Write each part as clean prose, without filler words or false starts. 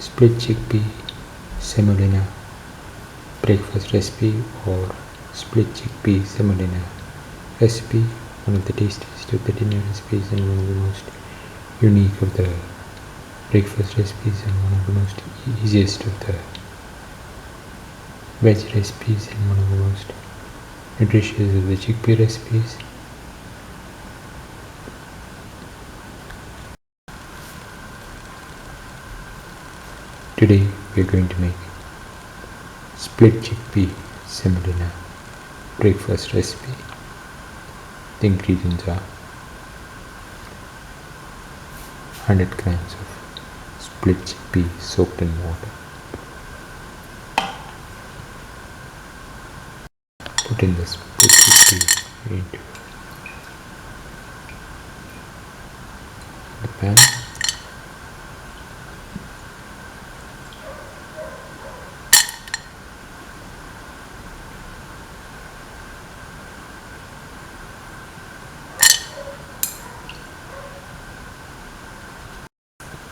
split chickpea semolina breakfast recipe or split chickpea semolina recipe, one of the tastiest of the dinner recipes and one of the most unique of the breakfast recipes and one of the most easiest of the veg recipes and one of the most nutritious of the chickpea recipes. Today we are going to make split chickpea semolina breakfast recipe. The ingredients are 100 grams of split chickpea soaked in water. Put in the split chickpea into the pan.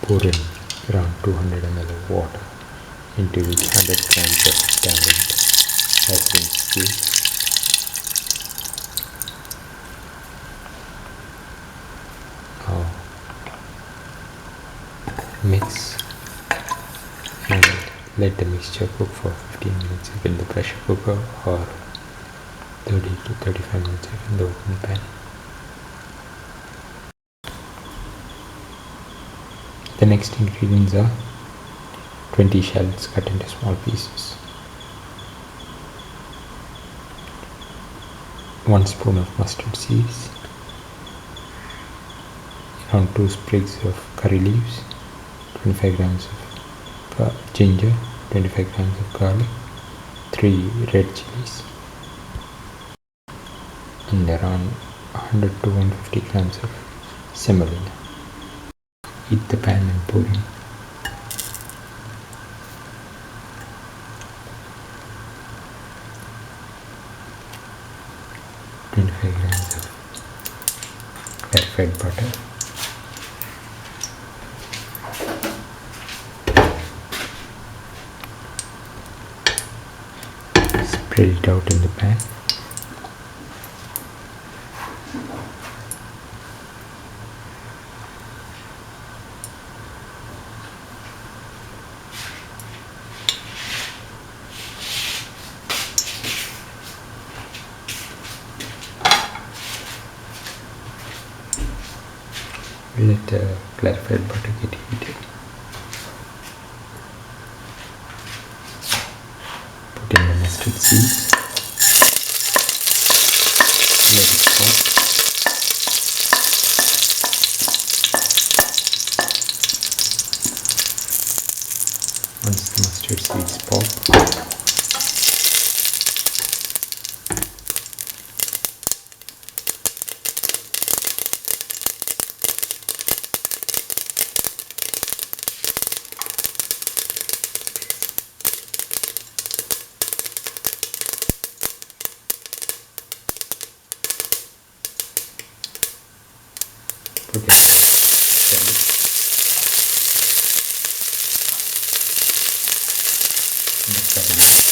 Pour in around 200 ml of water, into which 100 grams of tamarind has been squeezed. Now mix and let the mixture cook for 15 minutes in the pressure cooker or 30 to 35 minutes in the open pan. The next ingredients are 20 shallots cut into small pieces, 1 spoon of mustard seeds, around 2 sprigs of curry leaves, 25 grams of ginger, 25 grams of garlic, 3 red chillies, and around 100 to 150 grams of semolina. Heat the pan and pour in 25 grams of clarified butter, spread it out in the pan. Let the clarified butter get heated. Put in the mustard seeds. Let it pop. Once the mustard seeds pop, put in the shallots and the curry leaves.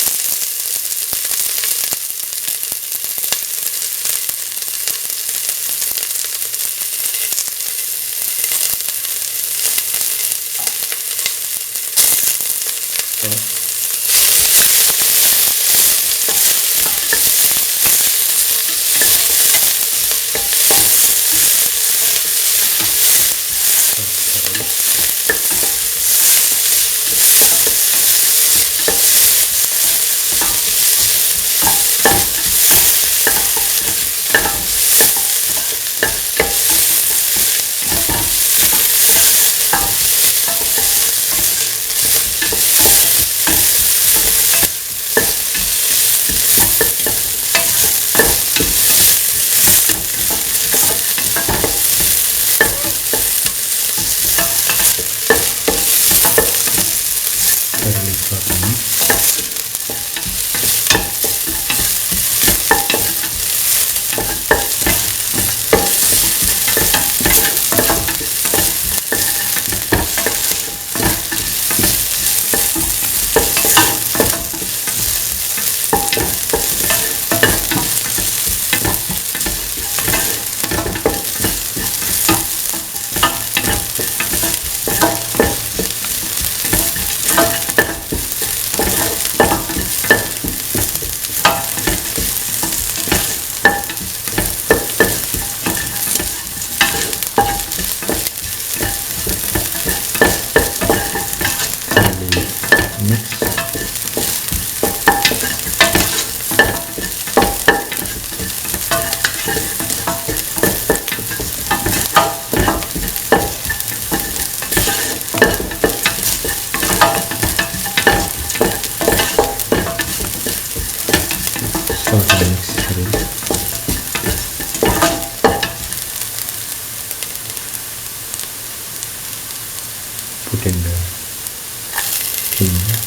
Put in the ginger,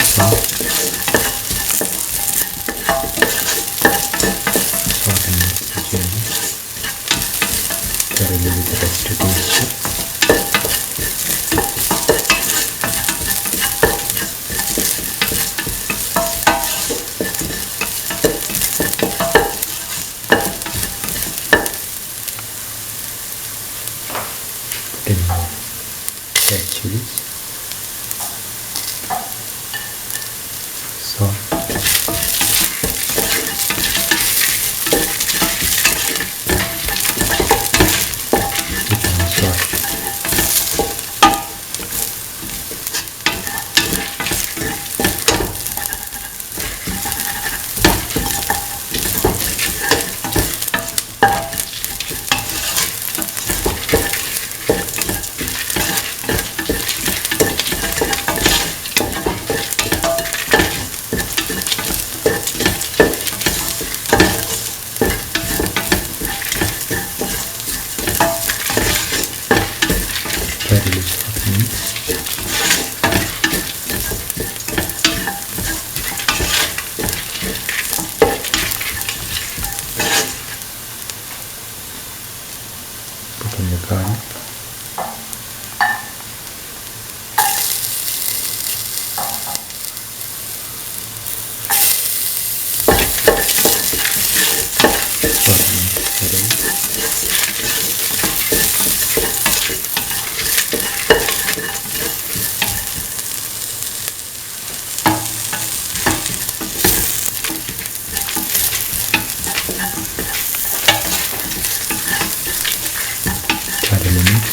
salt, and mix the chili thoroughly with the rest of the mixture. Put in the red chillies, salt, thoroughly mix. Put in the garlic, thoroughly mix.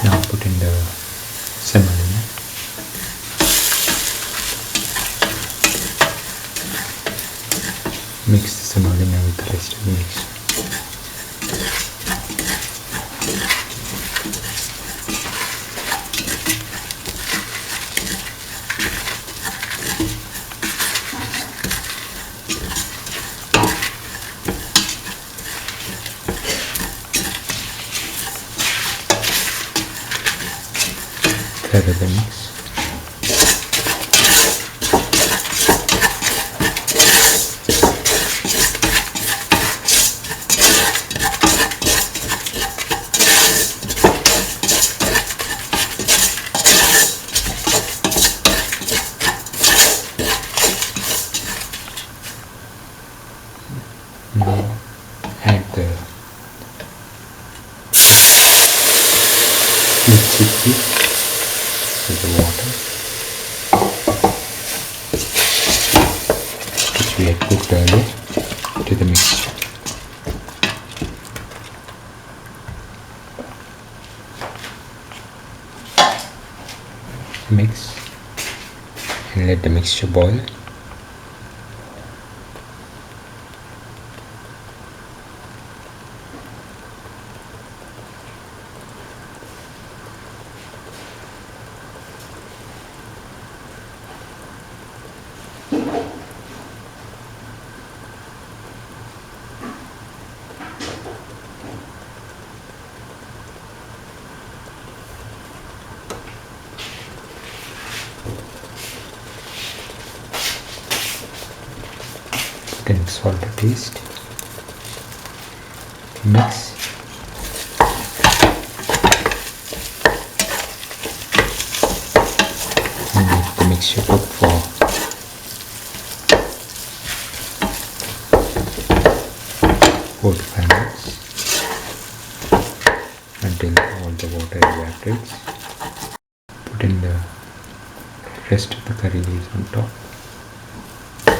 Now put in the semolina. Mix the semolina with the rest of the mix. Thoroughly mix. Now add the split chickpea with the water, which we had cooked earlier, to the mixture. Mix and let the mixture boil. Then salt to taste. Mix. And let the mixture cook for 4 to 5 minutes until all the water evaporates. Put in the rest of the curry leaves on top.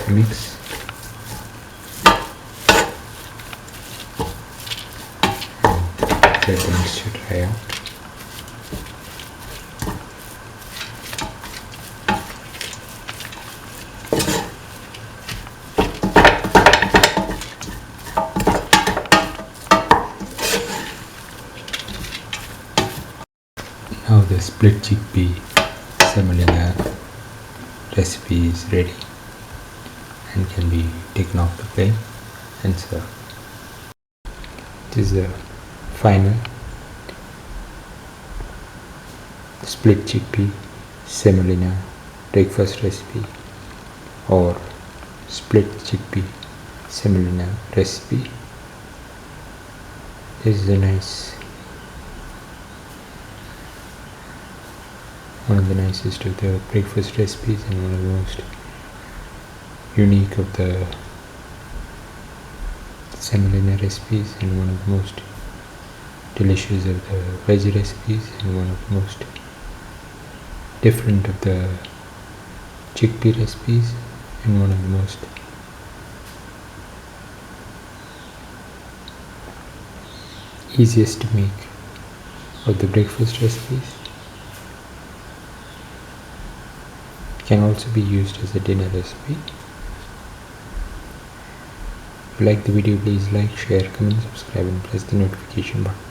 Mix. Let the mixture dry out. Now the split chickpea semolina recipe is ready and can be taken off the flame and served. This is the final split chickpea semolina breakfast recipe or split chickpea semolina recipe. This is a nice, one of the nicest of the breakfast recipes and one of the most unique of the semolina recipes and one of the most delicious of the veg recipes and one of the most different of the chickpea recipes and one of the most easiest to make of the breakfast recipes. Can also be used as a dinner recipe. If you like the video, please like, share, comment, subscribe and press the notification button.